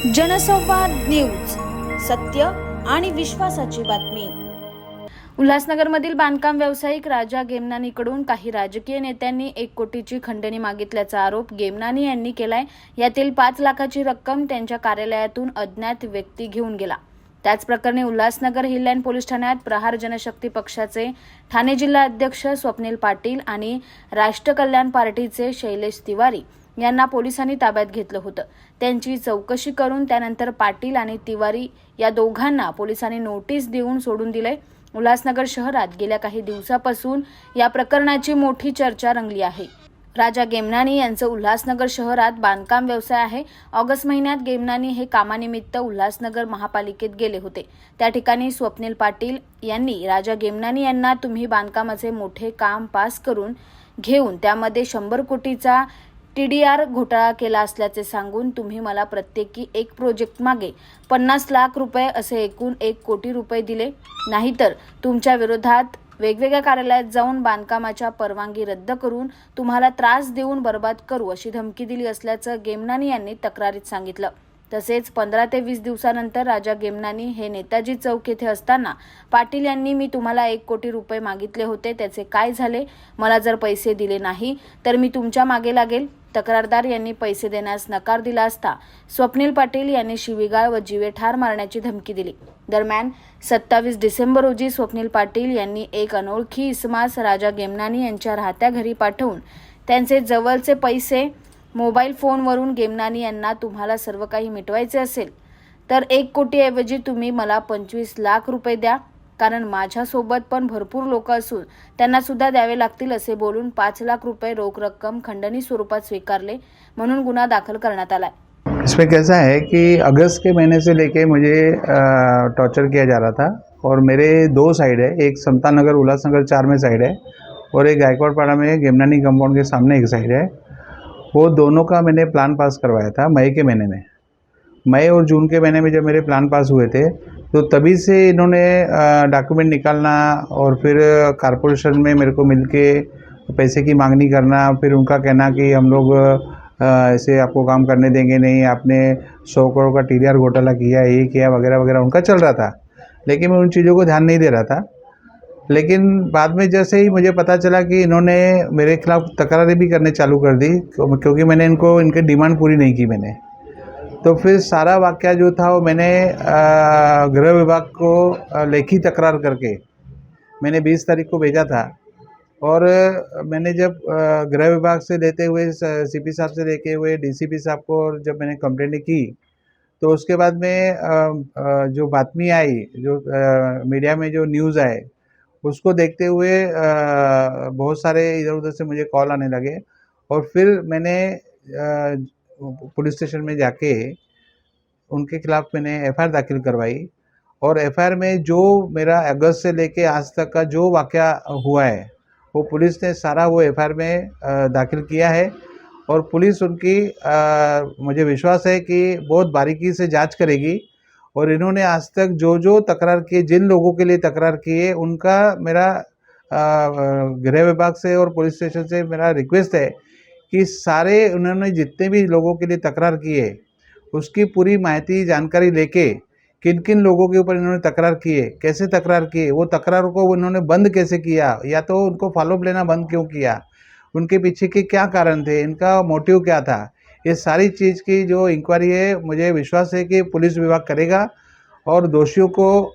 जनसंवाद न्यूज, सत्य आणि विश्वासाची बातमी। उल्हासनगरमधील बांधकाम व्यावसायिक राजा गेमनानीकडून काही राजकीय नेत्यांनी 1 कोटीची खंडणी मागितल्याचा आरोप गेमनानी यांनी केलाय। यातील 5 लाखाची रक्कम त्यांच्या कार्यालयातून अज्ञात व्यक्ती घेऊन गेला। त्याच प्रकरणी उल्हासनगर हिललाईन पोलीस ठाण्यात प्रहार जनशक्ती पक्षाचे ठाणे जिल्हा अध्यक्ष स्वप्नील पाटील आणि राष्ट्र कल्याण पार्टीचे शैलेश तिवारी यांना पोलिसांनी ताब्यात घेतलं होतं। त्यांची चौकशी करून त्यानंतर पाटील आणि तिवारी या दोघांना पोलिसांनी नोटीस देऊन सोडून दिले। उल्हासनगर शहरात गेल्या काही दिवसापासून या प्रकरणाची मोठी चर्चा रंगली आहे। राजा गेमनानी यांचं उल्हासनगर शहरात बांधकाम व्यवसाय आहे। ऑगस्ट महिन्यात गेमनानी हे कामानिमित्त उल्हासनगर महापालिकेत गेले होते। त्या ठिकाणी स्वप्नील पाटील यांनी राजा गेमनानी यांना तुम्ही बांधकामाचे मोठे काम पास करून घेऊन त्यामध्ये 100 कोटीचा TDR घोटाळा केला असल्याचे सांगून तुम्ही मला प्रत्येकी एक प्रोजेक्ट मागे 50 लाख रुपये असे एकूण 1 कोटी रुपये दिले, नाहीतर तुमच्या विरोधात वेगवेगळ्या कार्यालयात जाऊन बांधकामाच्या परवानगी रद्द करून तुम्हाला त्रास देऊन बर्बाद करू अशी धमकी दिली असल्याचं गेमनानी यांनी तक्रारीत सांगितलं। तसेच 15 ते 20 दिवसानंतर राजा गेमनानी हे नेताजी चौक येथे असताना पाटील यांनी मी तुम्हाला 1 कोटी रुपये मागितले होते, त्याचे काय झाले? मला जर पैसे दिले नाही तर मी तुमच्या मागे लागेल। तक्रारदार यांनी पैसे देण्यास नकार दिला असता स्वप्नील पाटील यांनी शिवीगाळ व जीवे ठार मारण्याची धमकी दिली। दरम्यान 27 डिसेंबर रोजी स्वप्नील पाटील यांनी एक अनोळखी इसमास राजा गेमनानी यांच्या राहत्या घरी पाठवून त्यांचे जवळचे पैसे मोबाईल फोनवरून गेमनानी यांना तुम्हाला सर्व काही मिटवायचे असेल तर 1 कोटीऐवजी तुम्ही मला 25 लाख रुपये द्या, कारण माझ्यासोबत पण भरपूर लोक असून त्यांना सुद्धा द्यावे लागतील असे बोलून 5 लाख रुपये रोख रक्कम खंडणी स्वरूपात स्वीकारले म्हणून गुन्हा दाखल करण्यात आला। इसमें कैसा है कि अगस्त के महीने से लेके मुझे टॉर्चर किया जा रहा था और मेरे 2 साइड है, एक समता नगर उल्लासनगर 4 में साइड है और एक गायकवाड़पाड़ा में गेमनानी कंपाउंड के सामने एक साइड है। वो दोनों का मैंने प्लान पास करवाया था मई के महीने में। मई और जून के महीने में जब मेरे प्लान पास हुए थे तो तभी से इन्होंने डॉक्यूमेंट निकालना और फिर कारपोरेशन में मेरे को मिलके पैसे की मांगनी करना, फिर उनका कहना कि हम लोग ऐसे आपको काम करने देंगे नहीं, आपने 100 करोड़ का TDR घोटाला किया, ये किया वगैरह वगैरह उनका चल रहा था। लेकिन मैं उन चीज़ों को ध्यान नहीं दे रहा था। लेकिन बाद में जैसे ही मुझे पता चला कि इन्होंने मेरे खिलाफ तकरारें भी करने चालू कर दी क्योंकि मैंने इनकी डिमांड पूरी नहीं की मैंने, तो फिर सारा वाक़या जो था वो मैंने गृह विभाग को लेखी तकरार करके मैंने 20 तारीख को भेजा था। और मैंने जब गृह विभाग से लेते हुए CP साहब से लेके हुए DCP साहब को जब मैंने कंप्लेंट की तो उसके बाद में जो बातमी आई, जो मीडिया में जो न्यूज़ आए उसको देखते हुए बहुत सारे इधर उधर से मुझे कॉल आने लगे और फिर मैंने पुलिस स्टेशन में जाके उनके खिलाफ मैंने FIR दाखिल करवाई और FIR में जो मेरा अगस्त से लेके आज तक का जो वाक़या हुआ है वो पुलिस ने सारा वो FIR में दाखिल किया है और पुलिस उनकी मुझे विश्वास है कि बहुत बारीकी से जांच करेगी और इन्होंने आज तक जो जो तकरार किए, जिन लोगों के लिए तकरार किए, उनका मेरा गृह विभाग से और पुलिस स्टेशन से मेरा रिक्वेस्ट है कि सारे उन्होंने जितने भी लोगों के लिए तकरार की है उसकी पूरी माहिती जानकारी लेके किन किन लोगों के ऊपर इन्होंने तकरार किए, कैसे तकरार किए, वो तकरार को उन्होंने बंद कैसे किया या तो उनको फॉलोअप लेना बंद क्यों किया, उनके पीछे के क्या कारण थे, इनका मोटिव क्या था, ये सारी चीज़ की जो इंक्वायरी है मुझे विश्वास है कि पुलिस विभाग करेगा और दोषियों को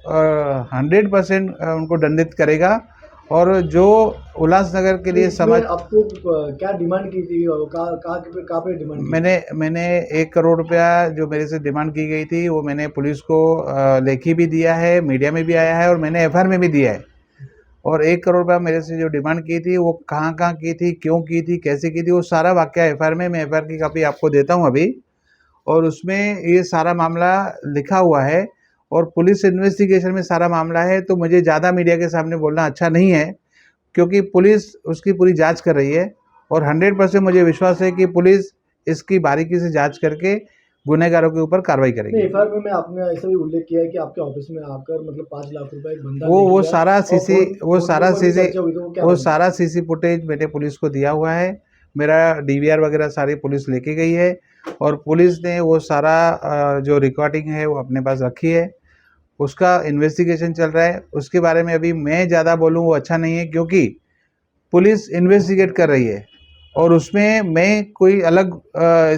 100% उनको दंडित करेगा। और जो उल्लासनगर के लिए समाज आपको क्या डिमांड की थी और कहाँ पे डिमांड की? मैंने 1 करोड़ रुपया जो मेरे से डिमांड की गई थी वो मैंने पुलिस को लेखी भी दिया है, मीडिया में भी आया है और मैंने FIR में भी दिया है। और 1 करोड़ रुपया मेरे से जो डिमांड की थी वो कहाँ की थी, क्यों की थी, कैसे की थी, वो सारा वाक़या FIR में, मैं FIR की कॉपी आपको देता हूँ अभी। और उसमें ये सारा मामला लिखा हुआ है और पुलिस इन्वेस्टिगेशन में सारा मामला है। तो मुझे ज़्यादा मीडिया के सामने बोलना अच्छा नहीं है क्योंकि पुलिस उसकी पूरी जांच कर रही है और 100% मुझे विश्वास है कि पुलिस इसकी बारीकी से जांच करके गुनहगारों के ऊपर कार्रवाई करेगी। FIR में आपने ऐसा भी उल्लेख किया है कि आपके ऑफिस में आकर मतलब 5 लाख रुपए एक बंदा वो सारा CC फुटेज मैंने पुलिस को दिया हुआ है। मेरा DVR वगैरह सारी पुलिस लेके गई है और पुलिस ने वो सारा जो रिकॉर्डिंग है वो अपने पास रखी है, उसका इन्वेस्टिगेशन चल रहा है। उसके बारे में अभी मैं ज़्यादा बोलूँ वो अच्छा नहीं है, क्योंकि पुलिस इन्वेस्टिगेट कर रही है और उसमें मैं कोई अलग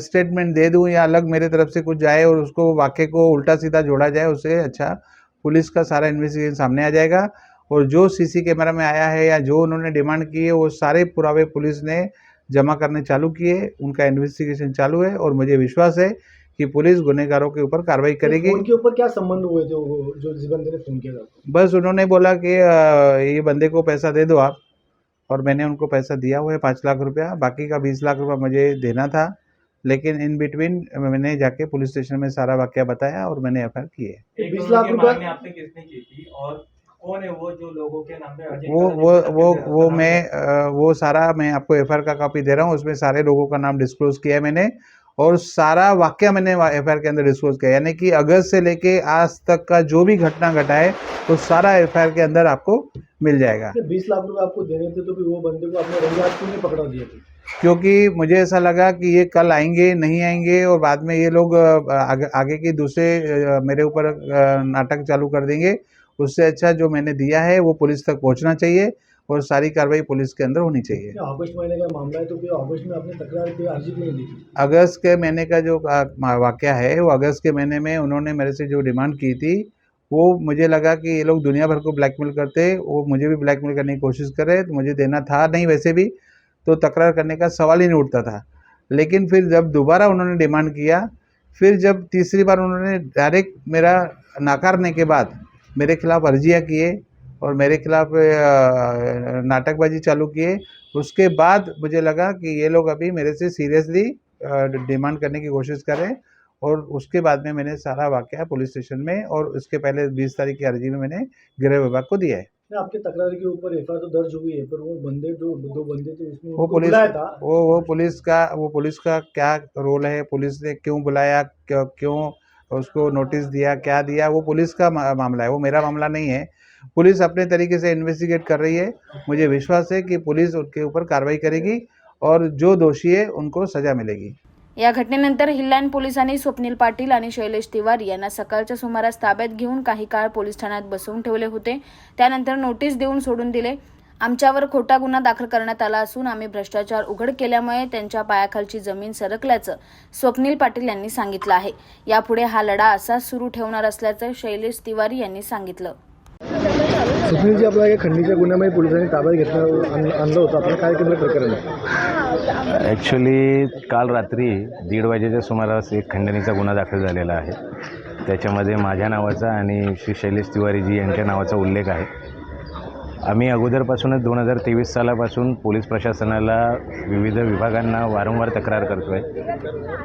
स्टेटमेंट दे दूं या अलग मेरे तरफ से कुछ जाए और उसको वाक़े को उल्टा सीधा जोड़ा जाए, उससे अच्छा पुलिस का सारा इन्वेस्टिगेशन सामने आ जाएगा। और जो सीसी कैमरा में आया है या जो उन्होंने डिमांड की है वो सारे पुरावे पुलिस ने जमा करने चालू किए, उनका इन्वेस्टिगेशन चालू है और मुझे विश्वास है कि पुलिस गुनहगारों के ऊपर कार्रवाई करेगी। फोन के ऊपर क्या संबंध हुए थे वो जो जिस बंदे ने फोन किया था आपको? बस उन्होंने बोला कि ये बंदे को पैसा दे दो आप, और मैंने उनको पैसा दिया हुआ है 5 लाख रुपया, बाकी का 20 लाख रुपया मुझे देना था। लेकिन इन बिटवीन मैंने जाके पुलिस स्टेशन में सारा वाकया बताया और मैंने एफआईआर की है। 20 लाख रुपया आपने किसने की थी और कौन है वो जो लोगों के नाम पे वो सारा मैं आपको एफआईआर का कॉपी दे रहा हूँ, उसमें सारे लोगों का नाम डिस्क्लोज किया है मैंने, और सारा वाकया मैंने एफआईआर के अंदर डिस्क्लोज किया, यानी कि अगस्त से लेके आज तक का जो भी घटना घटा है तो सारा एफआईआर के अंदर आपको मिल जाएगा। 20 लाख रुपए आपको देने थे तो फिर वो बंदे को आपने रंगे हाथ क्यों नहीं पकड़ा दिया था? क्योंकि मुझे ऐसा लगा कि ये कल आएंगे नहीं आएंगे और बाद में ये लोग आगे की दूसरे मेरे ऊपर नाटक चालू कर देंगे। उससे अच्छा जो मैंने दिया है वो पुलिस तक पहुंचना चाहिए और सारी कार्रवाई पुलिस के अंदर होनी चाहिए। अगस्त महीने का मामला है तो फिर अगस्त में आपने तकरार की अर्जी क्यों नहीं दी थी? अगस्त के महीने का जो वाकया है वो अगस्त के महीने में उन्होंने मेरे से जो डिमांड की थी वो मुझे लगा कि ये लोग दुनिया भर को ब्लैकमेल करते, वो मुझे भी ब्लैकमेल करने की कोशिश कर रहे, तो मुझे देना था नहीं, वैसे भी तो तकरार करने का सवाल ही नहीं उठता था। लेकिन फिर जब दोबारा उन्होंने डिमांड किया, फिर जब तीसरी बार उन्होंने डायरेक्ट मेरा नकारने के बाद मेरे खिलाफ़ अर्जियाँ किए और मेरे खिलाफ़ नाटकबाजी चालू किए, उसके बाद मुझे लगा कि ये लोग अभी मेरे से सीरियसली डिमांड करने की कोशिश कर रहे हैं। और उसके बाद में मैंने सारा वाकया पुलिस स्टेशन में और उसके पहले 20 तारीख की अर्जी में मैंने गृह विभाग को दिया है। आपके तकरार के ऊपर एफआईआर तो दर्ज हुई है, पर वो बंदे जो 2 बंदे थे उसमें वो उनको पुलिस बुलाया था। वो पुलिस का क्या रोल है, पुलिस ने क्यों बुलाया, क्यों उसको नोटिस दिया, क्या दिया, वो पुलिस का मामला है, वो मेरा मामला नहीं है। पुलिस अपने तरीके से इन्वेस्टिगेट कर रही है, मुझे विश्वास है कि पुलिस उनके ऊपर कार्रवाई करेगी और जो दोषी है उनको सजा मिलेगी। या घटनेनंतर हिल्लान पोलिसांनी स्वप्नील पाटील आणि शैलेश तिवारी यांना सकाळच्या सुमारास ताब्यात घेऊन काही काळ पोलीस ठाण्यात बसवून ठेवले होते। त्यानंतर नोटीस देऊन सोडून दिले। आमच्यावर खोटा गुन्हा दाखल करण्यात आला असून आम्ही भ्रष्टाचार उघड केल्यामुळे त्यांच्या पायाखालची जमीन सरकल्याचं स्वप्नील पाटील यांनी सांगितलं आहे। यापुढे हा लढा असाच सुरू ठेवणार असल्याचं शैलेश तिवारी यांनी सांगितलं। सुनील जी, आपला खंडणीच्या गुन्ह्यामध्ये पोलिसांनी ताब्यात आणलं होतं, आपलं काय केलं प्रकरण आहे? ॲक्च्युली काल रात्री 1:30 वाजेच्या सुमारास एक खंडणीचा गुन्हा दाखल झालेला आहे। त्याच्यामध्ये माझ्या नावाचा आणि श्री शैलेश तिवारीजी यांच्या नावाचा उल्लेख आहे। आम्ही अगोदरपासूनच 2023 सालापासून पोलीस प्रशासनाला विविध विभागांना वारंवार तक्रार करतो आहे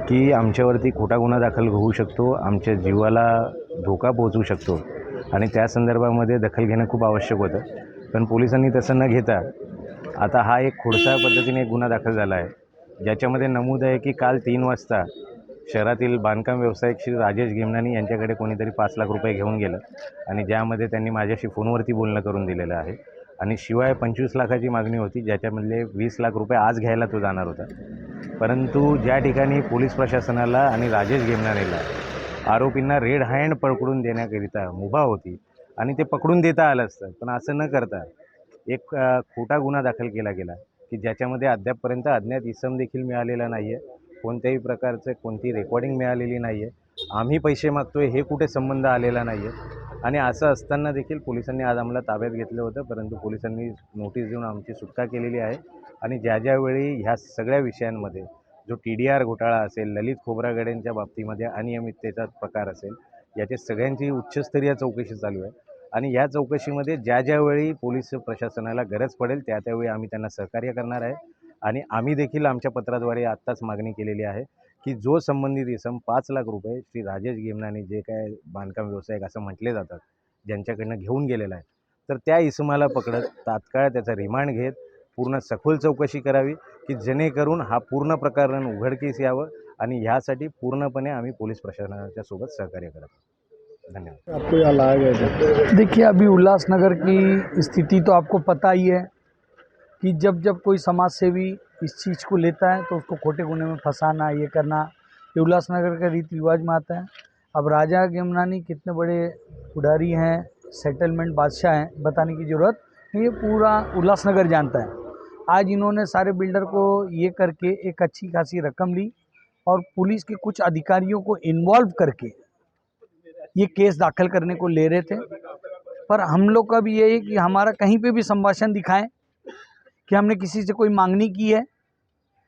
की आमच्यावरती खोटा गुन्हा दाखल होऊ शकतो, आमच्या जीवाला धोका पोहोचू शकतो आणि त्या संदर्भामध्ये दखल घेणं खूप आवश्यक होतं। पण पोलिसांनी तसं न घेता आता हा एक खोडसाळ पद्धतीने एक गुन्हा दाखल झाला आहे, ज्याच्यामध्ये नमूद आहे की काल 3 वाजता शहरातील बांधकाम व्यावसायिक श्री राजेश गेमनानी यांच्याकडे कोणीतरी 5 लाख रुपये घेऊन गेलं आणि ज्यामध्ये त्यांनी माझ्याशी फोनवरती बोलणं करून दिलेलं आहे आणि शिवाय 25 लाखाची मागणी होती, ज्याच्यामधले 20 लाख रुपये आज घ्यायला तो जाणार होता। परंतु ज्या ठिकाणी पोलीस प्रशासनाला आणि राजेश गेमनानीला आरोपींना रेड हँड पकडून देण्याकरिता मुभा होती आणि ते पकडून देता आलं असतं, पण असं न करता एक खोटा गुन्हा दाखल केला गेला की ज्याच्यामध्ये अद्यापपर्यंत अज्ञात इसम देखील मिळालेला नाही आहे, कोणत्याही प्रकारचं कोणती रेकॉर्डिंग मिळालेली नाही आहे, आम्ही पैसे मागतोय हे कुठे संबंध आलेला नाही आहे। आणि असं असताना देखील पोलिसांनी आज आम्हाला ताब्यात घेतलं होतं, परंतु पोलिसांनी नोटीस देऊन आमची सुटका केलेली आहे आणि ज्यावेळी ह्या सगळ्या विषयांमध्ये जो TDR घोटाळा असेल, ललित खोब्रागडेंच्या बाबतीमध्ये अनियमिततेचा प्रकार असेल, याची सगळ्यांची उच्चस्तरीय चौकशी चालू आहे आणि या चौकशीमध्ये ज्यावेळी पोलीस प्रशासनाला गरज पडेल त्यावेळी आम्ही त्यांना सहकार्य करणार आहे। आणि आम्ही देखील आमच्या पत्राद्वारे आत्ताच मागणी केलेली आहे की जो संबंधित इसम 5 लाख रुपये श्री राजेश गेमनानी जे काय बांधकाम व्यावसायिक असं म्हटले जातात ज्यांच्याकडनं घेऊन गेलेला आहे, तर त्या इसमाला पकडत तात्काळ त्याचा रिमांड घेत पूर्ण सखोल चौकशी करावी की जेणेकरून हा पूर्ण प्रकरण उघडकीस यावं आणि ह्यासाठी पूर्णपणे आम्ही पोलीस प्रशासनाच्या सोबत सहकार्य करत। धन्यवाद। आपको यहाँ लाया गया था? देखिए, अभी उल्लासनगर की स्थिति तो आपको पता ही है कि जब कोई समाज सेवी इस चीज़ को लेता है तो उसको खोटे गुने में फंसाना, ये करना, ये उल्लासनगर का रीति रिवाज में आता है। अब राजा गेमनानी कितने बड़े पुजारी हैं, सेटलमेंट बादशाह हैं, बताने की ज़रूरत नहीं, ये पूरा उल्लासनगर जानता है। आज इन्होंने सारे बिल्डर को ये करके एक अच्छी खासी रकम ली और पुलिस के कुछ अधिकारियों को इन्वॉल्व करके ये केस दाखिल करने को ले रहे थे। पर हम लोग का भी ये है कि हमारा कहीं पे भी संभाषण दिखाएं कि हमने किसी से कोई मांगनी की है।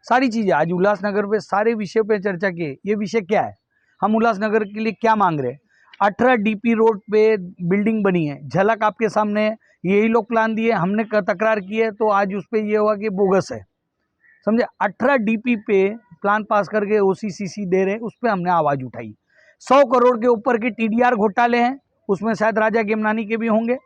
सारी चीज़ें आज उल्लासनगर पे सारे विषय पे चर्चा की। ये विषय क्या है, हम उल्लासनगर के लिए क्या मांग रहे हैं। 18 डीपी रोड पे बिल्डिंग बनी है, झलक आपके सामने है। यही लोग प्लान दिए, हमने तकरार की है तो आज उस पर ये हुआ कि बोगस है, समझे। 18 डीपी पे प्लान पास करके ओसीसीसी दे रहे, उस पर हमने आवाज़ उठाई। 100 करोड़ के ऊपर के टीडीआर घोटाले हैं, उसमें शायद राजा गेमनानी के भी होंगे।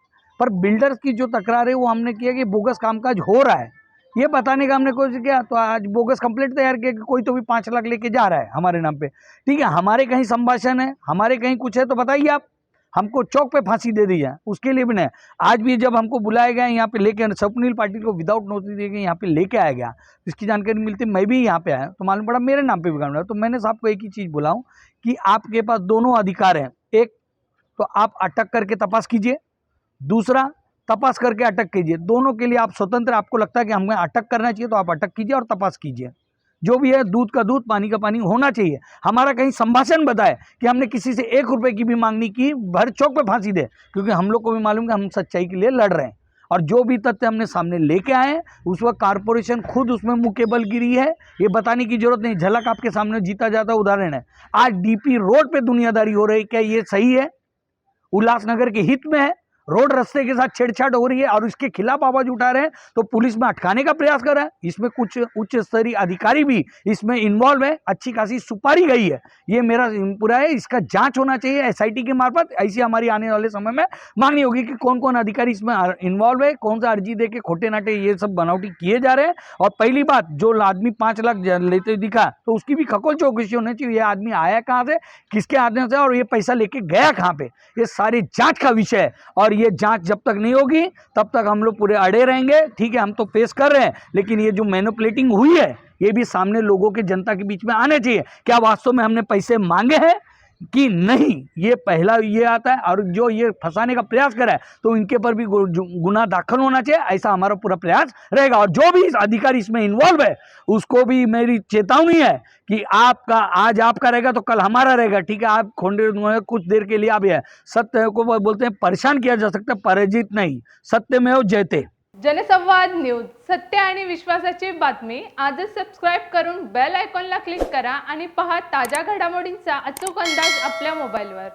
पर बिल्डर्स की जो तकरार है वो हमने किया कि बोगस कामकाज हो रहा है, ये बताने का हमने कोशिश किया। तो आज बोगस कंप्लेंट तैयार किया कि कोई तो भी 5 लाख लेके जा रहा है हमारे नाम पे। ठीक है, हमारे कहीं संभाषण है, हमारे कहीं कुछ है तो बताइए आप, हमको चौक पे फांसी दे दी जाए, उसके लिए भी नहीं। आज भी जब हमको बुलाया गया यहाँ पे लेके, स्वप्निल पाटिल को विदाउट नोटिस दिए गए यहाँ पे लेके आया गया, इसकी जानकारी मिलती मैं भी यहाँ पे आया तो मालूम पड़ा मेरे नाम पे भी काम रहा। तो मैंने साहब को एक ही चीज़ बोला हूँ कि आपके पास दोनों अधिकार हैं। एक तो आप अटक करके तपास कीजिए, दूसरा तपास करके अटक कीजिए। दोनों के लिए आप स्वतंत्र। आपको लगता है कि हमें अटक करना चाहिए तो आप अटक कीजिए और तपास कीजिए। जो भी है दूध का दूध पानी का पानी होना चाहिए। हमारा कहीं संभाषण बताए कि हमने किसी से 1 रुपए की भी मांगनी की, भर चौक पे फांसी दे, क्योंकि हम लोग को भी मालूम है हम सच्चाई के लिए लड़ रहे हैं। और जो भी तथ्य हमने सामने लेके आए हैं उस वक्त कारपोरेशन खुद उसमें मुंह के बल गिरी है, ये बताने की जरूरत नहीं। झलक आपके सामने जीता जाता उदाहरण है। आज डीपी रोड पे दुनियादारी हो रही, क्या ये सही है? उल्लासनगर के हित में है, रोड रास्ते के साथ छेड़छाड़ हो रही है और इसके खिलाफ आवाज उठा रहे हैं तो पुलिस में अटकाने का प्रयास कर रहा है। इसमें कुछ उच्च स्तरीय अधिकारी भी इसमें इन्वॉल्व है, अच्छी खासी सुपारी गई है। ये मेरा पूरा है, इसका जांच होना चाहिए एसआईटी के मार्फत। ऐसी हमारी आने वाले समय में मांगनी होगी कि कौन कौन अधिकारी इसमें इन्वॉल्व है, कौन सा अर्जी दे के खोटे नाटे ये सब बनावटी किए जा रहे हैं। और पहली बात, जो आदमी 5 लाख लेते दिखा तो उसकी भी खकोल चौकसी होनी चाहिए। ये आदमी आया कहाँ से, किसके आदमी से, और ये पैसा लेके गया कहाँ पे, ये सारी जांच का विषय है। और ये जांच जब तक नहीं होगी तब तक हम लोग पूरे अड़े रहेंगे। ठीक है, हम तो फेस कर रहे हैं, लेकिन ये जो मैनिपुलेटिंग हुई है ये भी सामने लोगों के, जनता के बीच में आने चाहिए। क्या वास्तव में हमने पैसे मांगे हैं कि नहीं, ये पहला ये आता है। और जो ये फंसाने का प्रयास कर रहा है तो इनके पर भी गुना दाखिल होना चाहिए, ऐसा हमारा पूरा प्रयास रहेगा। और जो भी अधिकारी इसमें इन्वॉल्व है उसको भी मेरी चेतावनी है कि आपका आज आपका रहेगा तो कल हमारा रहेगा। ठीक है, आप खोंडे कुछ देर के लिए आप है, सत्य को बोलते हैं परेशान किया जा सकता है, पराजित नहीं। सत्यमेव जयते। जनसंवाद न्यूज, सत्य आणि विश्वासाची बातमी। आजच सबस्क्राईब करून बेल आयकॉनला क्लिक करा आणि पहा ताज्या घडामोडींचा अचूक अंदाज आपल्या मोबाईलवर।